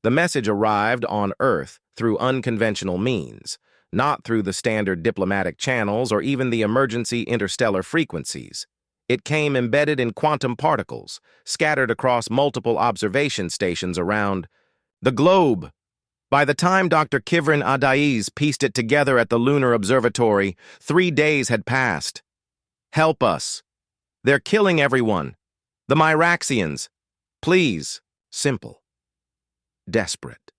The message arrived on Earth through unconventional means, not through the standard diplomatic channels or even the emergency interstellar frequencies. It came embedded in quantum particles, scattered across multiple observation stations around the globe. By the time Dr. Kivrin Adaiz pieced it together at the Lunar Observatory, 3 days had passed. Help us. They're killing everyone. The Myraxians. Please. Simple. Desperate.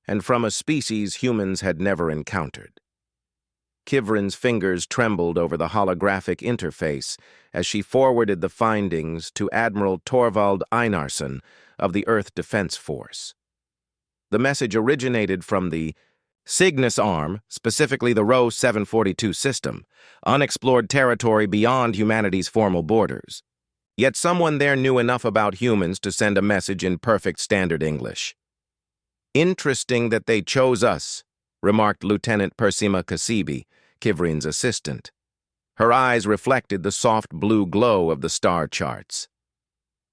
And from a species humans had never encountered. Kivrin's fingers trembled over the holographic interface as she forwarded the findings to Admiral Torvald Einarsson of the Earth Defense Force. The message originated from the Cygnus Arm, specifically the Rho 742 system, unexplored territory beyond humanity's formal borders. Yet someone there knew enough about humans to send a message in perfect standard English. Interesting that they chose us, remarked Lieutenant Persima Kasibi, Kivrin's assistant. Her eyes reflected the soft blue glow of the star charts.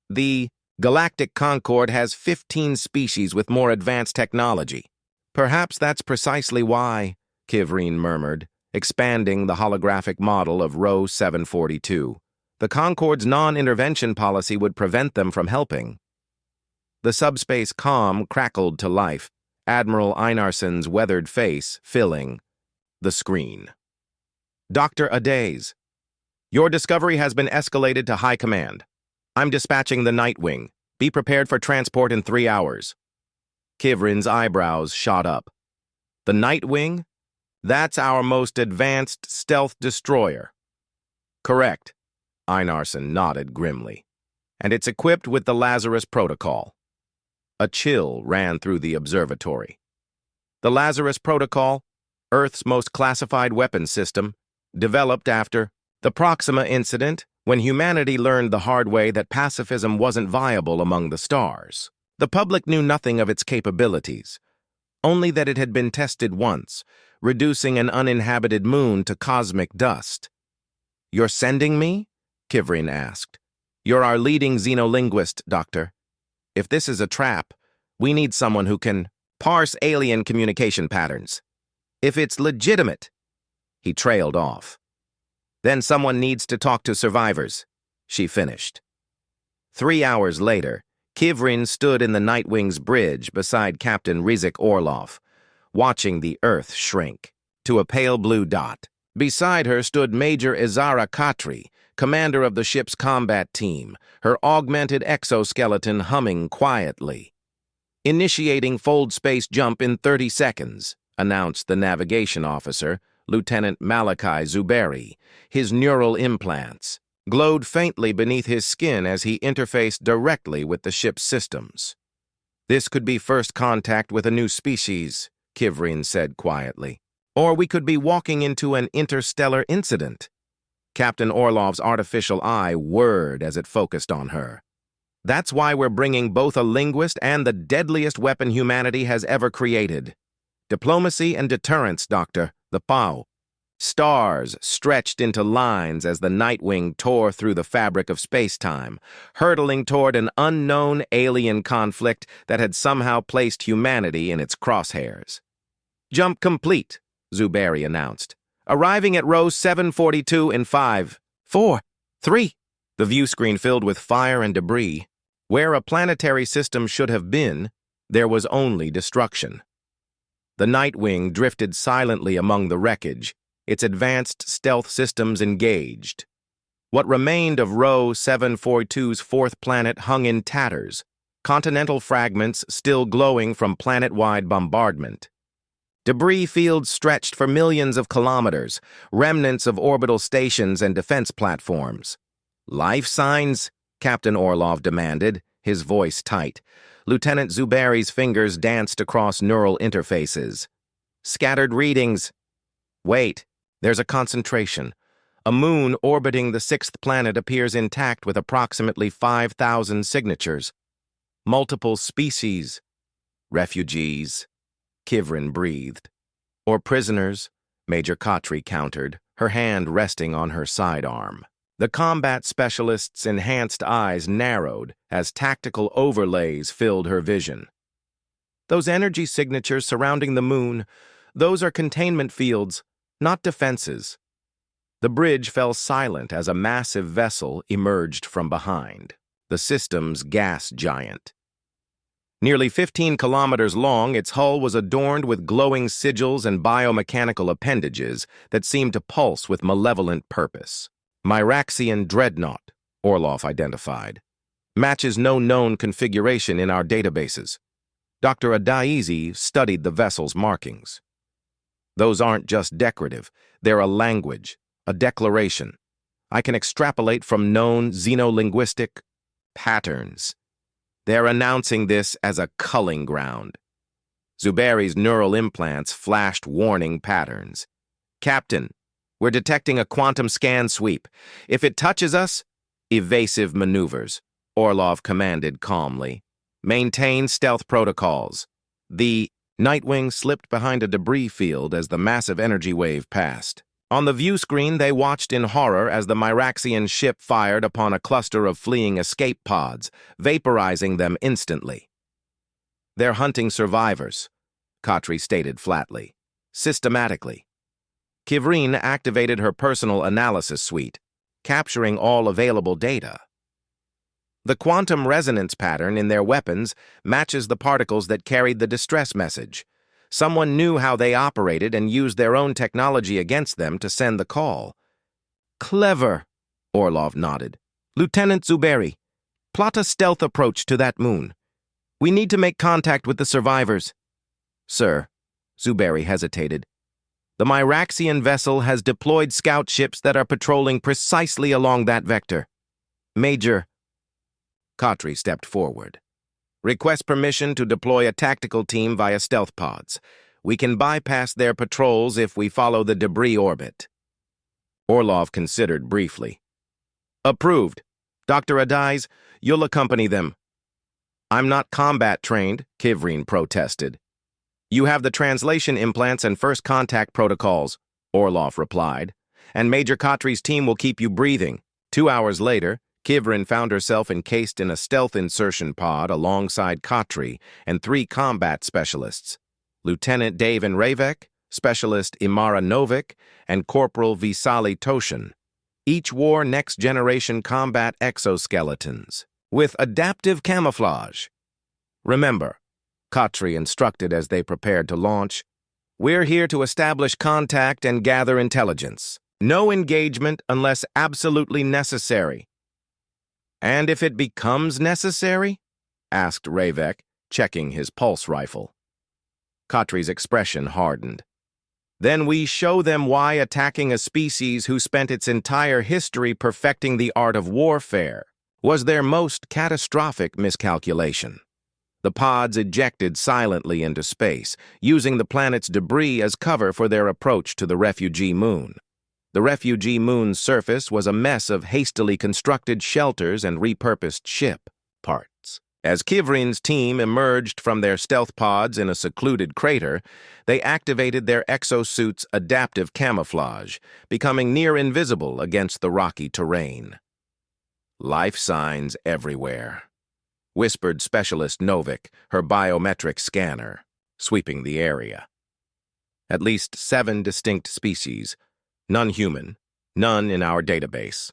The Galactic Concord has 15 species with more advanced technology. Perhaps that's precisely why, Kivrin murmured, expanding the holographic model of Rho 742. The Concord's non-intervention policy would prevent them from helping. The subspace comm crackled to life, Admiral Einarsson's weathered face filling the screen. Dr. Adaiz, your discovery has been escalated to High Command. I'm dispatching the Nightwing. Be prepared for transport in 3 hours. Kivrin's eyebrows shot up. The Nightwing? That's our most advanced stealth destroyer. Correct. Einarsson nodded grimly. And it's equipped with the Lazarus Protocol. A chill ran through the observatory. The Lazarus Protocol, Earth's most classified weapons system, developed after the Proxima incident, when humanity learned the hard way that pacifism wasn't viable among the stars. The public knew nothing of its capabilities, only that it had been tested once, reducing an uninhabited moon to cosmic dust. You're sending me? Kivrin asked. You're our leading xenolinguist, Doctor. If this is a trap, we need someone who can parse alien communication patterns. If it's legitimate, he trailed off. Then someone needs to talk to survivors, she finished. 3 hours later, Kivrin stood in the Nightwing's bridge beside Captain Rizik Orlov, watching the Earth shrink to a pale blue dot. Beside her stood Major Izara Khatri, commander of the ship's combat team, her augmented exoskeleton humming quietly. Initiating fold space jump in 30 seconds, announced the navigation officer, Lieutenant Malachi Zuberi. His neural implants glowed faintly beneath his skin as he interfaced directly with the ship's systems. This could be first contact with a new species, Kivrin said quietly. Or we could be walking into an interstellar incident. Captain Orlov's artificial eye whirred as it focused on her. That's why we're bringing both a linguist and the deadliest weapon humanity has ever created. Diplomacy and deterrence, Doctor, the POW. Stars stretched into lines as the Nightwing tore through the fabric of space-time, hurtling toward an unknown alien conflict that had somehow placed humanity in its crosshairs. Jump complete, Zuberi announced. Arriving at Rho 742 in 5, 4, 3. The view screen filled with fire and debris. Where a planetary system should have been, there was only destruction. The Nightwing drifted silently among the wreckage, its advanced stealth systems engaged. What remained of Rho 742's fourth planet hung in tatters, continental fragments still glowing from planet-wide bombardment. Debris fields stretched for millions of kilometers, remnants of orbital stations and defense platforms. Life signs? Captain Orlov demanded, his voice tight. Lieutenant Zuberi's fingers danced across neural interfaces. Scattered readings. Wait, there's a concentration. A moon orbiting the sixth planet appears intact with approximately 5,000 signatures. Multiple species. Refugees. Kivrin breathed. Or prisoners, Major Khatri countered, her hand resting on her sidearm. The combat specialist's enhanced eyes narrowed as tactical overlays filled her vision. Those energy signatures surrounding the moon, those are containment fields, not defenses. The bridge fell silent as a massive vessel emerged from behind, the system's gas giant. Nearly 15 kilometers long, its hull was adorned with glowing sigils and biomechanical appendages that seemed to pulse with malevolent purpose. Myraxian Dreadnought, Orlov identified. Matches no known configuration in our databases. Dr. Adaizi studied the vessel's markings. Those aren't just decorative, they're a language, a declaration. I can extrapolate from known xenolinguistic patterns. They're announcing this as a culling ground. Zuberi's neural implants flashed warning patterns. Captain, we're detecting a quantum scan sweep. If it touches us, evasive maneuvers, Orlov commanded calmly. Maintain stealth protocols. The Nightwing slipped behind a debris field as the massive energy wave passed. On the view screen, they watched in horror as the Myraxian ship fired upon a cluster of fleeing escape pods, vaporizing them instantly. They're hunting survivors, Khatri stated flatly. Systematically. Kivrin activated her personal analysis suite, capturing all available data. The quantum resonance pattern in their weapons matches the particles that carried the distress message. Someone knew how they operated and used their own technology against them to send the call. Clever, Orlov nodded. Lieutenant Zuberi, plot a stealth approach to that moon. We need to make contact with the survivors. Sir, Zuberi hesitated. The Myraxian vessel has deployed scout ships that are patrolling precisely along that vector. Major, Khatri stepped forward. Request permission to deploy a tactical team via stealth pods. We can bypass their patrols if we follow the debris orbit. Orlov considered briefly. Approved. Dr. Adaiz, you'll accompany them. I'm not combat trained, Kivrin protested. You have the translation implants and first contact protocols, Orlov replied, and Major Khatri's team will keep you breathing. 2 hours later, Kivrin found herself encased in a stealth insertion pod alongside Khatri and 3 combat specialists, Lieutenant Davin Ravek, Specialist Imara Novik, and Corporal Visali Toshin. Each wore next-generation combat exoskeletons with adaptive camouflage. Remember, Khatri instructed as they prepared to launch, we're here to establish contact and gather intelligence. No engagement unless absolutely necessary. And if it becomes necessary? Asked Ravek, checking his pulse rifle. Khatri's expression hardened. Then we show them why attacking a species who spent its entire history perfecting the art of warfare was their most catastrophic miscalculation. The pods ejected silently into space, using the planet's debris as cover for their approach to the refugee moon. The refugee moon's surface was a mess of hastily constructed shelters and repurposed ship parts. As Kivrin's team emerged from their stealth pods in a secluded crater, they activated their exosuits' adaptive camouflage, becoming near invisible against the rocky terrain. Life signs everywhere, whispered Specialist Novik, her biometric scanner, sweeping the area. At least 7 distinct species, none human, none in our database.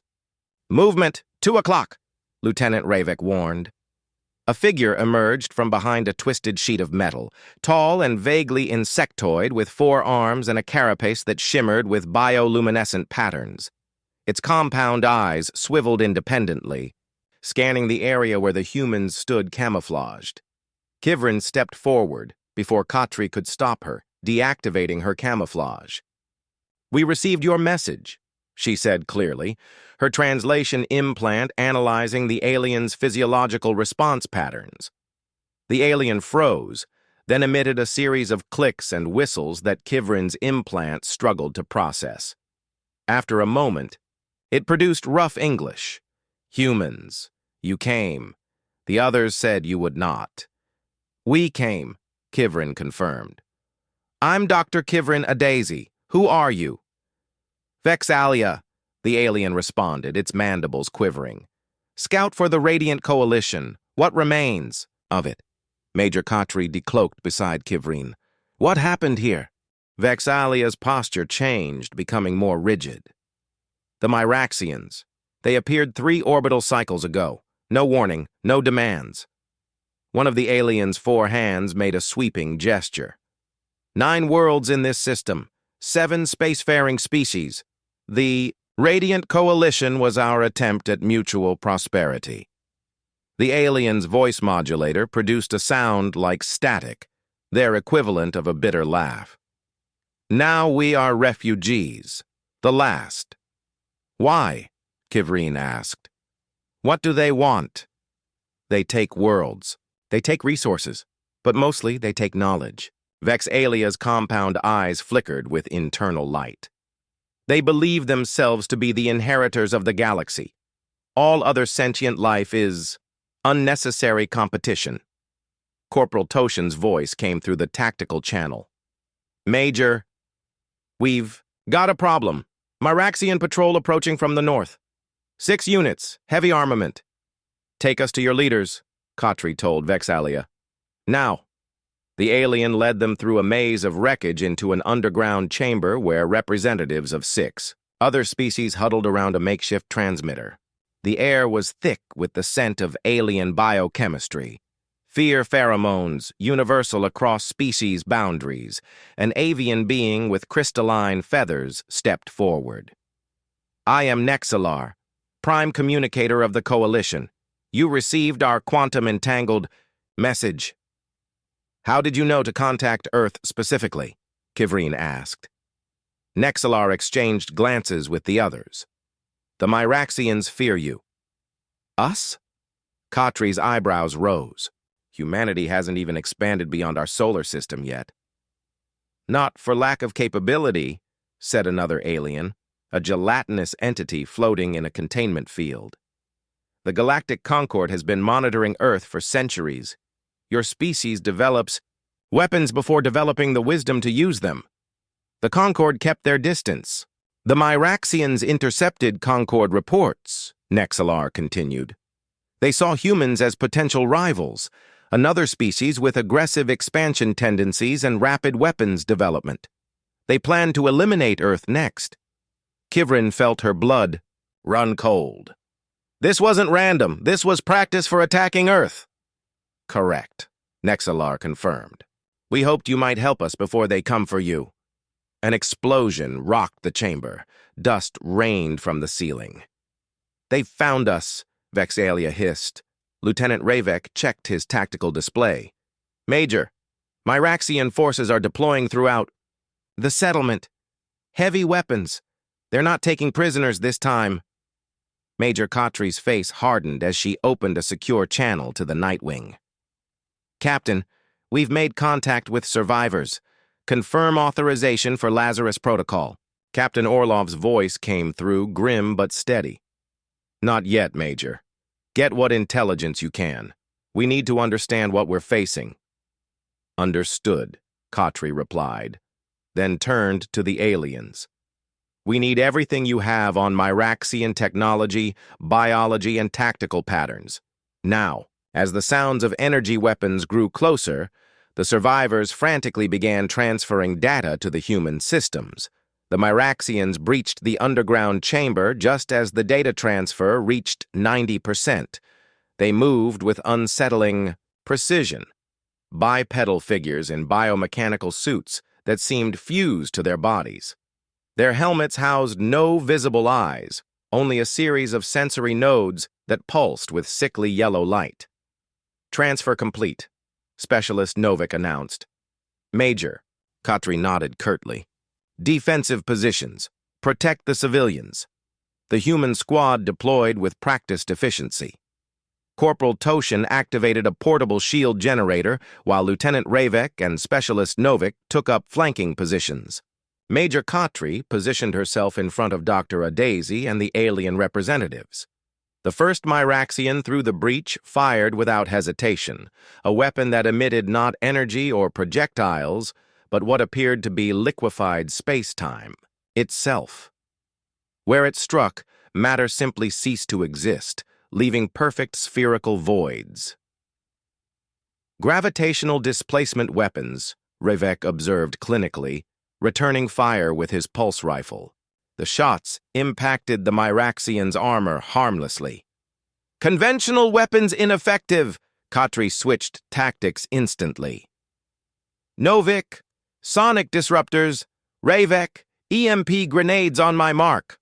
Movement, 2 o'clock, Lieutenant Ravek warned. A figure emerged from behind a twisted sheet of metal, tall and vaguely insectoid with 4 arms and a carapace that shimmered with bioluminescent patterns. Its compound eyes swiveled independently, scanning the area where the humans stood camouflaged. Kivrin stepped forward before Khatri could stop her, deactivating her camouflage. We received your message, she said clearly, her translation implant analyzing the alien's physiological response patterns. The alien froze, then emitted a series of clicks and whistles that Kivrin's implant struggled to process. After a moment, it produced rough English. Humans, you came. The others said you would not. We came, Kivrin confirmed. I'm Dr. Kivrin Adaizi. Who are you? Vexalia, the alien responded, its mandibles quivering. Scout for the Radiant Coalition. What remains of it? Major Khatri decloaked beside Kivrin. What happened here? Vex'alia's posture changed, becoming more rigid. The Myraxians. They appeared 3 orbital cycles ago. No warning, no demands. One of the aliens' 4 hands made a sweeping gesture. 9 worlds in this system, 7 spacefaring species. The Radiant Coalition was our attempt at mutual prosperity. The alien's voice modulator produced a sound like static, their equivalent of a bitter laugh. Now we are refugees, the last. Why? Kivrin asked. What do they want? They take worlds. They take resources, but mostly they take knowledge. Vex'alia's compound eyes flickered with internal light. They believe themselves to be the inheritors of the galaxy. All other sentient life is unnecessary competition. Corporal Toshin's voice came through the tactical channel. Major, we've got a problem. Myraxian patrol approaching from the north. 6 units, heavy armament. Take us to your leaders, Khatri told Vex'alia. Now. The alien led them through a maze of wreckage into an underground chamber where representatives of 6 other species huddled around a makeshift transmitter. The air was thick with the scent of alien biochemistry. Fear pheromones, universal across species boundaries. An avian being with crystalline feathers stepped forward. I am Nexalar, prime communicator of the Coalition. You received our quantum-entangled message. How did you know to contact Earth specifically? Kivrin asked. Nexalar exchanged glances with the others. The Myraxians fear you. Us? Khatri's eyebrows rose. Humanity hasn't even expanded beyond our solar system yet. Not for lack of capability, said another alien, a gelatinous entity floating in a containment field. The Galactic Concord has been monitoring Earth for centuries. Your species develops weapons before developing the wisdom to use them. The Concord kept their distance. The Myraxians intercepted Concord reports, Nexalar continued. They saw humans as potential rivals, another species with aggressive expansion tendencies and rapid weapons development. They planned to eliminate Earth next. Kivrin felt her blood run cold. This wasn't random. This was practice for attacking Earth. Correct, Nexalar confirmed. We hoped you might help us before they come for you. An explosion rocked the chamber. Dust rained from the ceiling. They found us, Vex'alia hissed. Lieutenant Ravek checked his tactical display. Major, Myraxian forces are deploying throughout the settlement. Heavy weapons. They're not taking prisoners this time. Major Khatri's face hardened as she opened a secure channel to the Nightwing. Captain, we've made contact with survivors. Confirm authorization for Lazarus Protocol. Captain Orlov's voice came through, grim but steady. Not yet, Major. Get what intelligence you can. We need to understand what we're facing. Understood, Khatri replied, then turned to the aliens. We need everything you have on Myraxian technology, biology, and tactical patterns. Now, as the sounds of energy weapons grew closer, the survivors frantically began transferring data to the human systems. The Myraxians breached the underground chamber just as the data transfer reached 90%. They moved with unsettling precision. Bipedal figures in biomechanical suits that seemed fused to their bodies. Their helmets housed no visible eyes, only a series of sensory nodes that pulsed with sickly yellow light. Transfer complete, Specialist Novik announced. Major, Khatri nodded curtly. Defensive positions. Protect the civilians. The human squad deployed with practiced efficiency. Corporal Toshin activated a portable shield generator, while Lieutenant Ravek and Specialist Novik took up flanking positions. Major Khatri positioned herself in front of Dr. Adazi and the alien representatives. The first Myraxian through the breach fired without hesitation, a weapon that emitted not energy or projectiles, but what appeared to be liquefied space-time itself. Where it struck, matter simply ceased to exist, leaving perfect spherical voids. Gravitational displacement weapons, Revek observed clinically, returning fire with his pulse rifle. The shots impacted the Myraxian's armor harmlessly. Conventional weapons ineffective! Khatri switched tactics instantly. Novik, sonic disruptors, Revek, EMP grenades on my mark.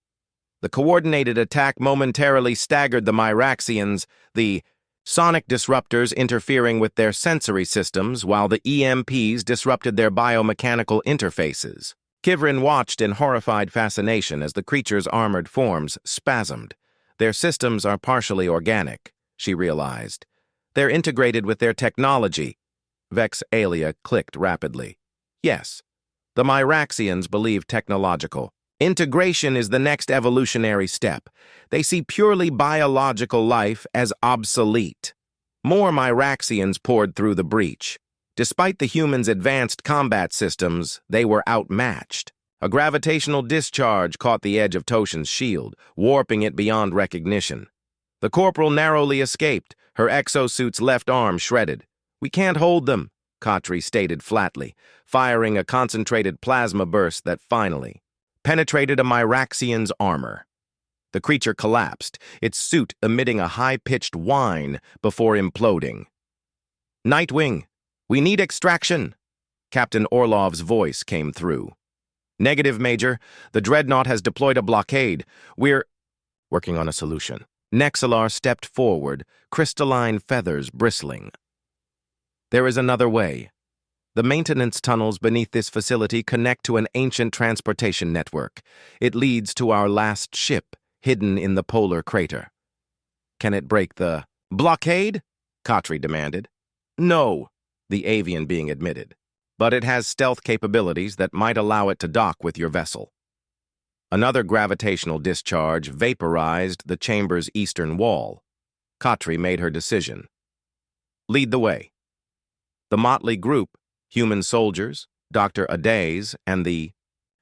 The coordinated attack momentarily staggered the Myraxians, the sonic disruptors interfering with their sensory systems while the EMPs disrupted their biomechanical interfaces. Kivrin watched in horrified fascination as the creature's armored forms spasmed. Their systems are partially organic, she realized. They're integrated with their technology. Vex Alia clicked rapidly. Yes, the Myraxians believe technological. Integration is the next evolutionary step. They see purely biological life as obsolete. More Myraxians poured through the breach. Despite the humans' advanced combat systems, they were outmatched. A gravitational discharge caught the edge of Toshin's shield, warping it beyond recognition. The corporal narrowly escaped, her exosuit's left arm shredded. We can't hold them, Khatri stated flatly, firing a concentrated plasma burst that finally penetrated a Myraxian's armor. The creature collapsed, its suit emitting a high-pitched whine before imploding. Nightwing, we need extraction, Captain Orlov's voice came through. Negative, Major. The Dreadnought has deployed a blockade. We're working on a solution. Nexalar stepped forward, crystalline feathers bristling. There is another way. The maintenance tunnels beneath this facility connect to an ancient transportation network. It leads to our last ship, hidden in the polar crater. Can it break the blockade? Khatri demanded. No, the avian being admitted. But it has stealth capabilities that might allow it to dock with your vessel. Another gravitational discharge vaporized the chamber's eastern wall. Khatri made her decision. Lead the way. The motley group, human soldiers, Dr. Adays, and the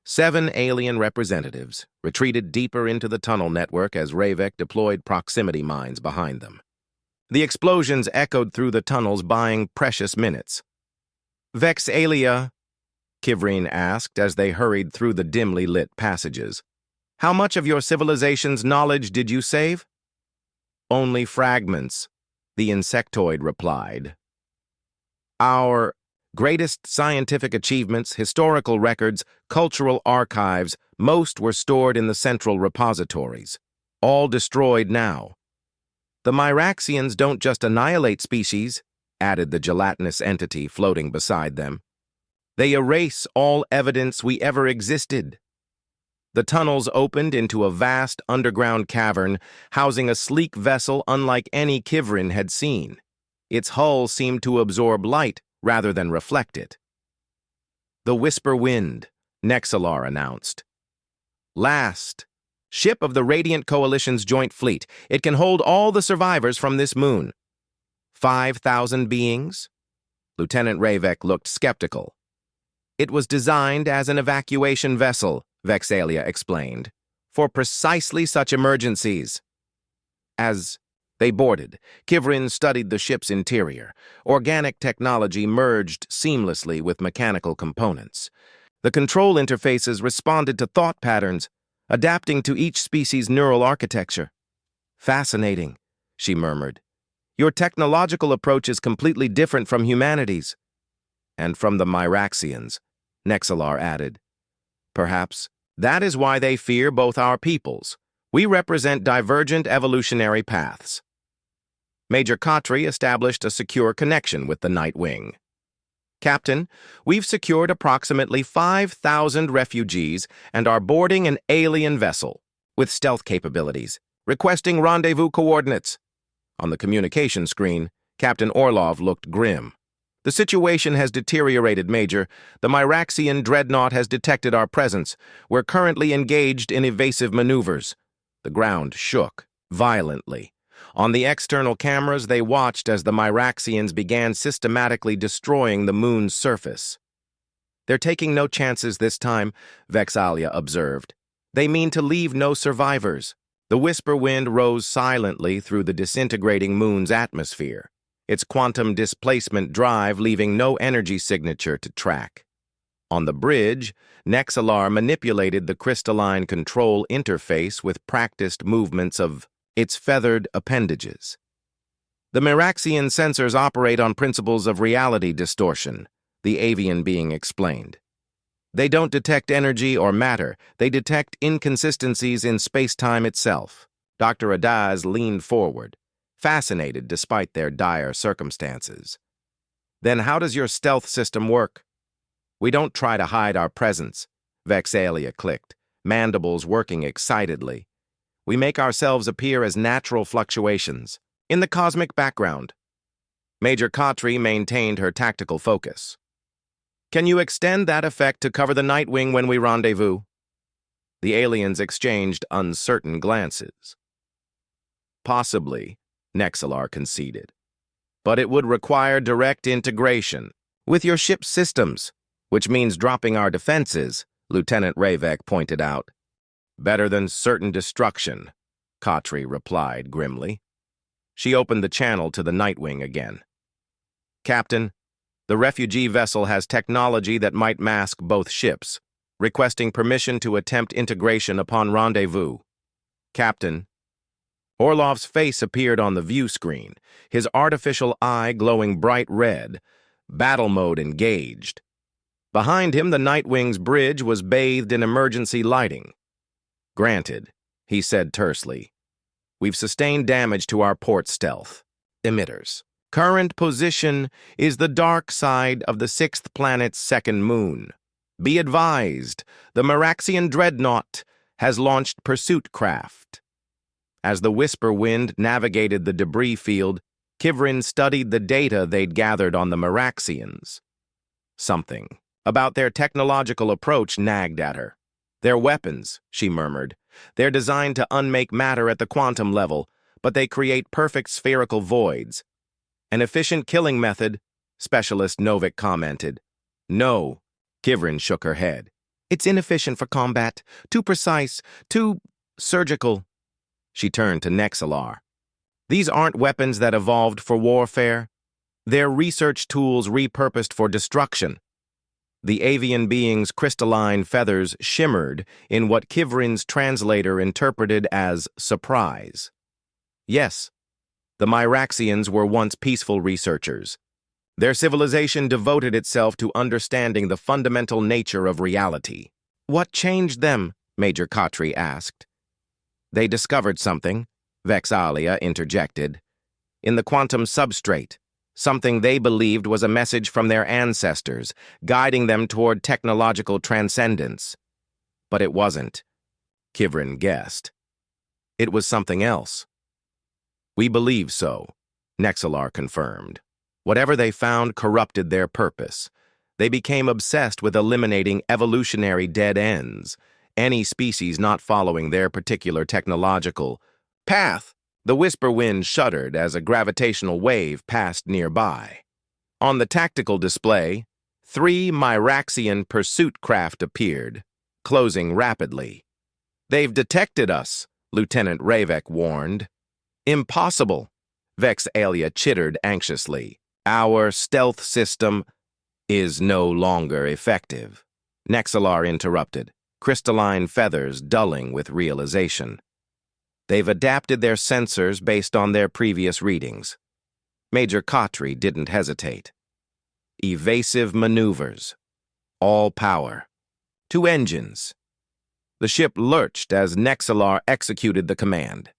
7 alien representatives, retreated deeper into the tunnel network as Revek deployed proximity mines behind them. The explosions echoed through the tunnels, buying precious minutes. Vex Alia, Kivrin asked as they hurried through the dimly lit passages. How much of your civilization's knowledge did you save? Only fragments, the insectoid replied. Our greatest scientific achievements, historical records, cultural archives, most were stored in the central repositories. All destroyed now. The Myraxians don't just annihilate species, added the gelatinous entity floating beside them. They erase all evidence we ever existed. The tunnels opened into a vast underground cavern, housing a sleek vessel unlike any Kivrin had seen. Its hull seemed to absorb light rather than reflect it. The Whisper Wind, Nexalar announced. Last ship of the Radiant Coalition's joint fleet. It can hold all the survivors from this moon. 5,000 beings? Lieutenant Revek looked skeptical. It was designed as an evacuation vessel, Vexalia explained, for precisely such emergencies. As they boarded, Kivrin studied the ship's interior. Organic technology merged seamlessly with mechanical components. The control interfaces responded to thought patterns, adapting to each species' neural architecture. Fascinating, she murmured. Your technological approach is completely different from humanity's. And from the Myraxians, Nexalar added. Perhaps that is why they fear both our peoples. We represent divergent evolutionary paths. Major Khatri established a secure connection with the Nightwing. Captain, we've secured approximately 5,000 refugees and are boarding an alien vessel with stealth capabilities, requesting rendezvous coordinates. On the communication screen, Captain Orlov looked grim. The situation has deteriorated, Major. The Myraxian dreadnought has detected our presence. We're currently engaged in evasive maneuvers. The ground shook violently. On the external cameras, they watched as the Myraxians began systematically destroying the moon's surface. They're taking no chances this time, Vexalia observed. They mean to leave no survivors. The whisper wind rose silently through the disintegrating moon's atmosphere. its quantum displacement drive leaving no energy signature to track. On the bridge, Nexalar manipulated the crystalline control interface with practiced movements of its feathered appendages. The Miraxian sensors operate on principles of reality distortion, the avian being explained. They don't detect energy or matter, they detect inconsistencies in space-time itself. Dr. Adaz leaned forward, fascinated despite their dire circumstances. Then how does your stealth system work? We don't try to hide our presence, Vexalia clicked, mandibles working excitedly. We make ourselves appear as natural fluctuations, in the cosmic background. Major Khatri maintained her tactical focus. Can you extend that effect to cover the Nightwing when we rendezvous? The aliens exchanged uncertain glances. Possibly, Nexalar conceded. But it would require direct integration with your ship's systems, which means dropping our defenses, Lieutenant Ravek pointed out. Better than certain destruction, Khatri replied grimly. She opened the channel to the Nightwing again. Captain, the refugee vessel has technology that might mask both ships, requesting permission to attempt integration upon rendezvous. Captain. Orlov's face appeared on the view screen, his artificial eye glowing bright red, battle mode engaged. Behind him, the Nightwing's bridge was bathed in emergency lighting. Granted, he said tersely. We've sustained damage to our port stealth emitters. Current position is the dark side of the sixth planet's second moon. Be advised, the Miraxian dreadnought has launched pursuit craft. As the Whisper Wind navigated the debris field, Kivrin studied the data they'd gathered on the Miraxians. Something about their technological approach nagged at her. Their weapons, she murmured. They're designed to unmake matter at the quantum level, but they create perfect spherical voids. An efficient killing method, Specialist Novik commented. No, Kivrin shook her head. It's inefficient for combat, too precise, too surgical. She turned to Nexalar. These aren't weapons that evolved for warfare. They're research tools repurposed for destruction. The avian being's crystalline feathers shimmered in what Kivrin's translator interpreted as surprise. Yes, the Miraxians were once peaceful researchers. Their civilization devoted itself to understanding the fundamental nature of reality. What changed them? Major Khatri asked. They discovered something, Vexalia interjected. In the quantum substrate, something they believed was a message from their ancestors, guiding them toward technological transcendence. But it wasn't, Kivrin guessed. It was something else. We believe so, Nexalar confirmed. Whatever they found corrupted their purpose. They became obsessed with eliminating evolutionary dead ends, any species not following their particular technological path. The Whisper Wind shuddered as a gravitational wave passed nearby. On the tactical display, 3 Miraxian pursuit craft appeared, closing rapidly. They've detected us, Lieutenant Ravek warned. Impossible, Vexalia chittered anxiously. Our stealth system is no longer effective. Nexalar interrupted, crystalline feathers dulling with realization. They've adapted their sensors based on their previous readings. Major Khatri didn't hesitate. Evasive maneuvers. All power. 2 engines. The ship lurched as Nexalar executed the command.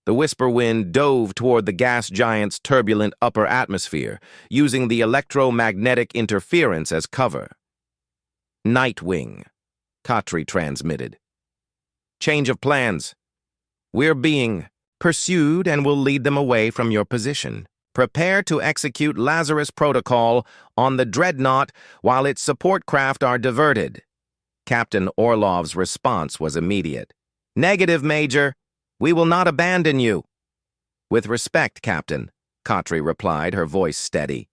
The Whisper Wind dove toward the gas giant's turbulent upper atmosphere, using the electromagnetic interference as cover. Nightwing, Khatri transmitted. Change of plans. We're being pursued and will lead them away from your position. Prepare to execute Lazarus Protocol on the dreadnought while its support craft are diverted. Captain Orlov's response was immediate. Negative, Major. We will not abandon you. With respect, Captain, Khatri replied, her voice steady.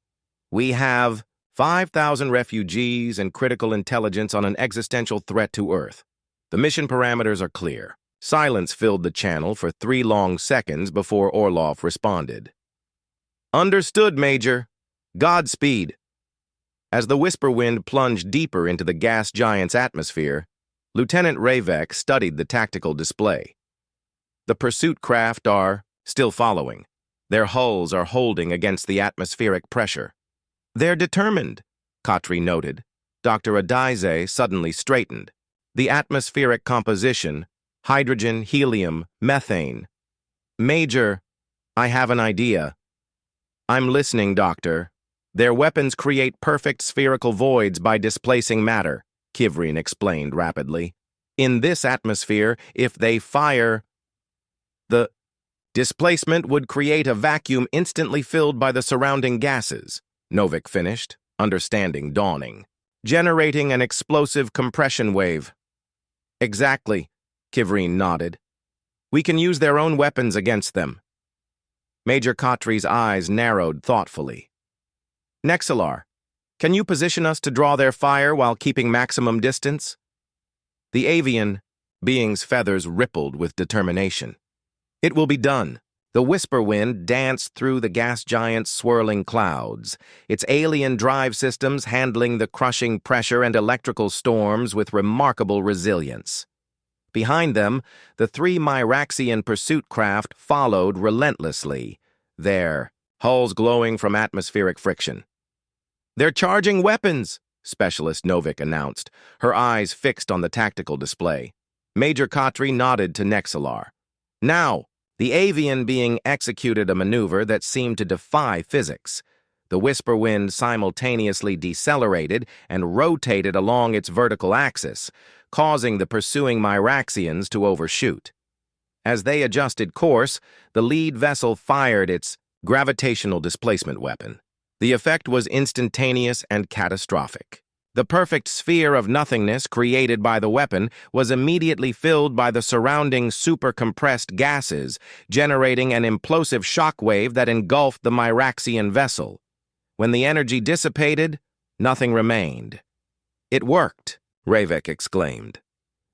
We have 5,000 refugees and critical intelligence on an existential threat to Earth. The mission parameters are clear. Silence filled the channel for 3 long seconds before Orlov responded. Understood, Major. Godspeed. As the whisper wind plunged deeper into the gas giant's atmosphere, Lieutenant Ravek studied the tactical display. The pursuit craft are still following. Their hulls are holding against the atmospheric pressure. They're determined, Khatri noted. Dr. Adaize suddenly straightened. The atmospheric composition, hydrogen, helium, methane. Major, I have an idea. I'm listening, Doctor. Their weapons create perfect spherical voids by displacing matter, Kivrin explained rapidly. In this atmosphere, if they fire, the displacement would create a vacuum instantly filled by the surrounding gases, Novik finished, understanding dawning, generating an explosive compression wave. Exactly, Kivrin nodded. We can use their own weapons against them. Major Khatri's eyes narrowed thoughtfully. Nexalar, can you position us to draw their fire while keeping maximum distance? The avian being's feathers rippled with determination. It will be done. The whisper wind danced through the gas giant's swirling clouds, its alien drive systems handling the crushing pressure and electrical storms with remarkable resilience. Behind them, the three Myraxian pursuit craft followed relentlessly, their hulls glowing from atmospheric friction. They're charging weapons, Specialist Novik announced, her eyes fixed on the tactical display. Major Khatri nodded to Nexalar. Now, the avian being executed a maneuver that seemed to defy physics. The whisper wind simultaneously decelerated and rotated along its vertical axis, causing the pursuing Myraxians to overshoot. As they adjusted course, the lead vessel fired its gravitational displacement weapon. The effect was instantaneous and catastrophic. The perfect sphere of nothingness created by the weapon was immediately filled by the surrounding super-compressed gases, generating an implosive shock wave that engulfed the Myraxian vessel. When the energy dissipated, nothing remained. It worked, Ravek exclaimed.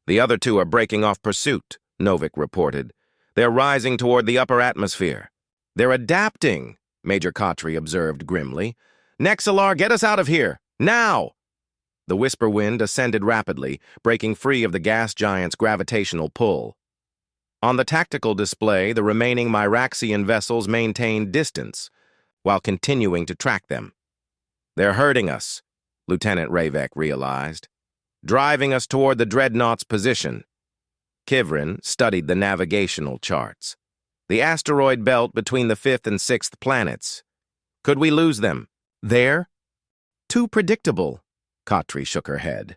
The other two are breaking off pursuit, Novik reported. They're rising toward the upper atmosphere. They're adapting, Major Khatri observed grimly. Nexalar, get us out of here, now! The whisper wind ascended rapidly, breaking free of the gas giant's gravitational pull. On the tactical display, the remaining Myraxian vessels maintained distance, while continuing to track them. They're hurting us, Lieutenant Ravek realized, driving us toward the dreadnought's position. Kivrin studied the navigational charts. The asteroid belt between the 5th and 6th planets. Could we lose them? There? Too predictable, Khatri shook her head.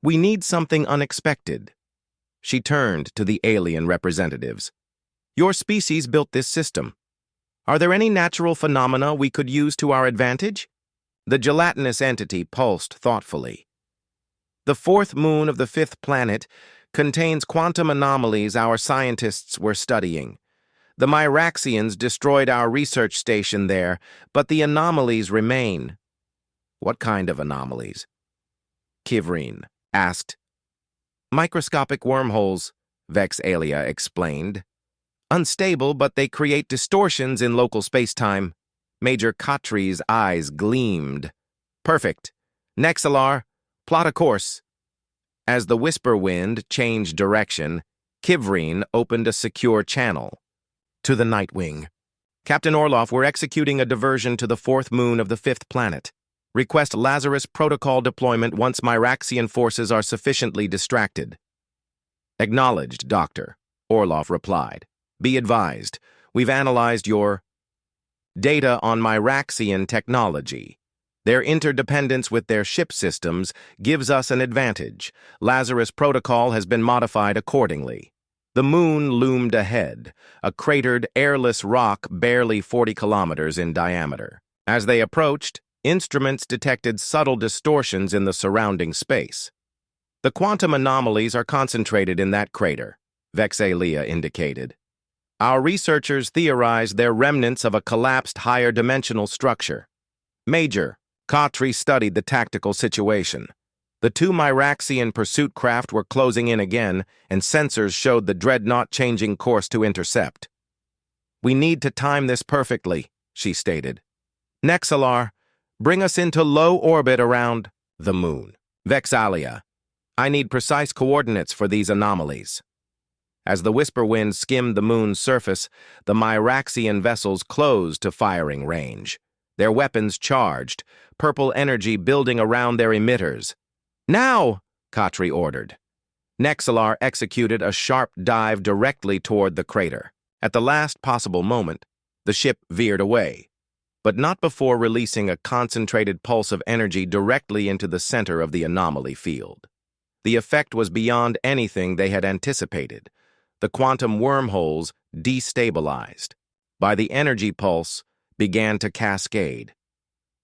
We need something unexpected. She turned to the alien representatives. Your species built this system. Are there any natural phenomena we could use to our advantage? The gelatinous entity pulsed thoughtfully. The 4th moon of the 5th planet contains quantum anomalies our scientists were studying. The Myraxians destroyed our research station there, but the anomalies remain. What kind of anomalies? Kivrin asked. Microscopic wormholes, Vex Alia explained. Unstable, but they create distortions in local space-time. Major Khatri's eyes gleamed. Perfect. Nexalar, plot a course. As the whisper wind changed direction, Kivrin opened a secure channel. To the Nightwing. Captain Orloff, we're executing a diversion to the 4th moon of the 5th planet. Request Lazarus protocol deployment once Myraxian forces are sufficiently distracted. Acknowledged, Doctor, Orloff replied. Be advised, we've analyzed your data on Myraxian technology. Their interdependence with their ship systems gives us an advantage. Lazarus protocol has been modified accordingly. The moon loomed ahead, a cratered, airless rock barely 40 kilometers in diameter. As they approached, instruments detected subtle distortions in the surrounding space. The quantum anomalies are concentrated in that crater, Vexalia indicated. Our researchers theorized they're remnants of a collapsed higher-dimensional structure. Major, Khatri studied the tactical situation. The two Myraxian pursuit craft were closing in again, and sensors showed the dreadnought changing course to intercept. We need to time this perfectly, she stated. Nexalar, bring us into low orbit around the moon. Vexalia, I need precise coordinates for these anomalies. As the whisper wind skimmed the moon's surface, the Myraxian vessels closed to firing range, their weapons charged, purple energy building around their emitters. Now, Khatri ordered. Nexalar executed a sharp dive directly toward the crater. At the last possible moment, the ship veered away, but not before releasing a concentrated pulse of energy directly into the center of the anomaly field. The effect was beyond anything they had anticipated. The quantum wormholes destabilized. By the energy pulse, began to cascade.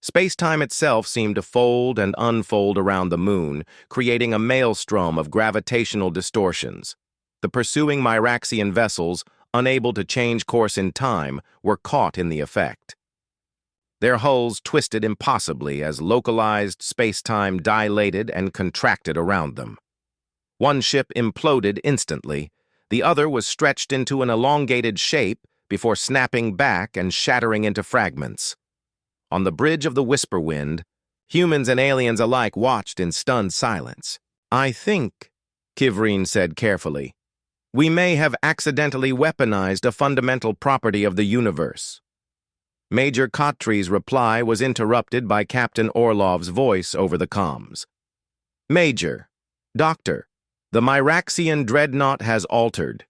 Space-time itself seemed to fold and unfold around the moon, creating a maelstrom of gravitational distortions. The pursuing Myraxian vessels, unable to change course in time, were caught in the effect. Their hulls twisted impossibly as localized space-time dilated and contracted around them. One ship imploded instantly. The other was stretched into an elongated shape before snapping back and shattering into fragments. On the bridge of the Whisper Wind, humans and aliens alike watched in stunned silence. I think, Kivreen said carefully, we may have accidentally weaponized a fundamental property of the universe. Major Khatri's reply was interrupted by Captain Orlov's voice over the comms. Major, Doctor, the Myraxian dreadnought has altered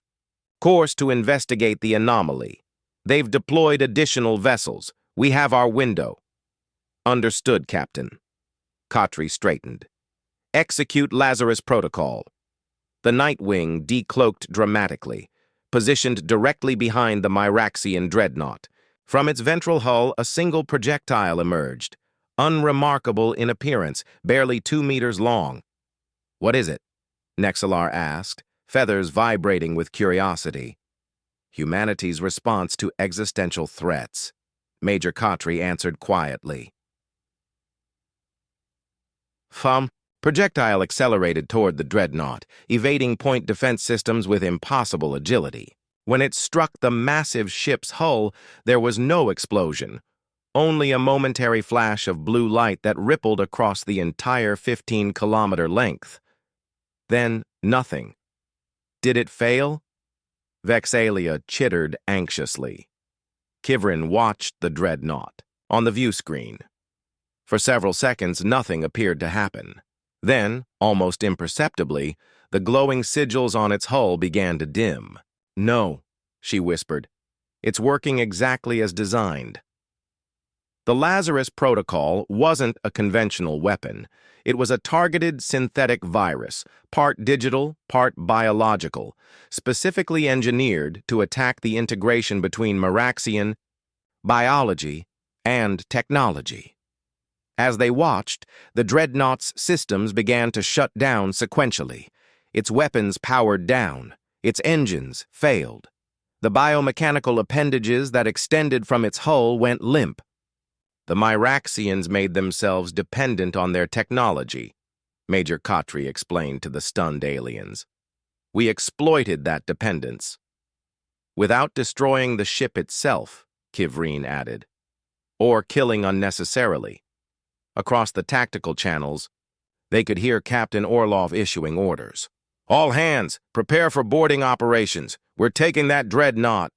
course to investigate the anomaly. They've deployed additional vessels. We have our window. Understood, Captain. Khatri straightened. Execute Lazarus Protocol. The Nightwing decloaked dramatically, positioned directly behind the Myraxian dreadnought. From its ventral hull, a single projectile emerged, unremarkable in appearance, barely 2 meters long. What is it? Nexalar asked, feathers vibrating with curiosity. Humanity's response to existential threats. Major Khatri answered quietly. Projectile accelerated toward the dreadnought, evading point defense systems with impossible agility. When it struck the massive ship's hull, there was no explosion, only a momentary flash of blue light that rippled across the entire 15-kilometer length. Then nothing. Did it fail? Vexalia chittered anxiously. Kivrin watched the dreadnought on the view screen. For several seconds, nothing appeared to happen. Then, almost imperceptibly, the glowing sigils on its hull began to dim. No, she whispered. It's working exactly as designed. The Lazarus Protocol wasn't a conventional weapon. It was a targeted synthetic virus, part digital, part biological, specifically engineered to attack the integration between Myraxian biology and technology. As they watched, the dreadnought's systems began to shut down sequentially. Its weapons powered down. Its engines failed. The biomechanical appendages that extended from its hull went limp. The Myraxians made themselves dependent on their technology, Major Khatri explained to the stunned aliens. We exploited that dependence. Without destroying the ship itself, Kivreen added, or killing unnecessarily. Across the tactical channels, they could hear Captain Orlov issuing orders. All hands, prepare for boarding operations. We're taking that dreadnought.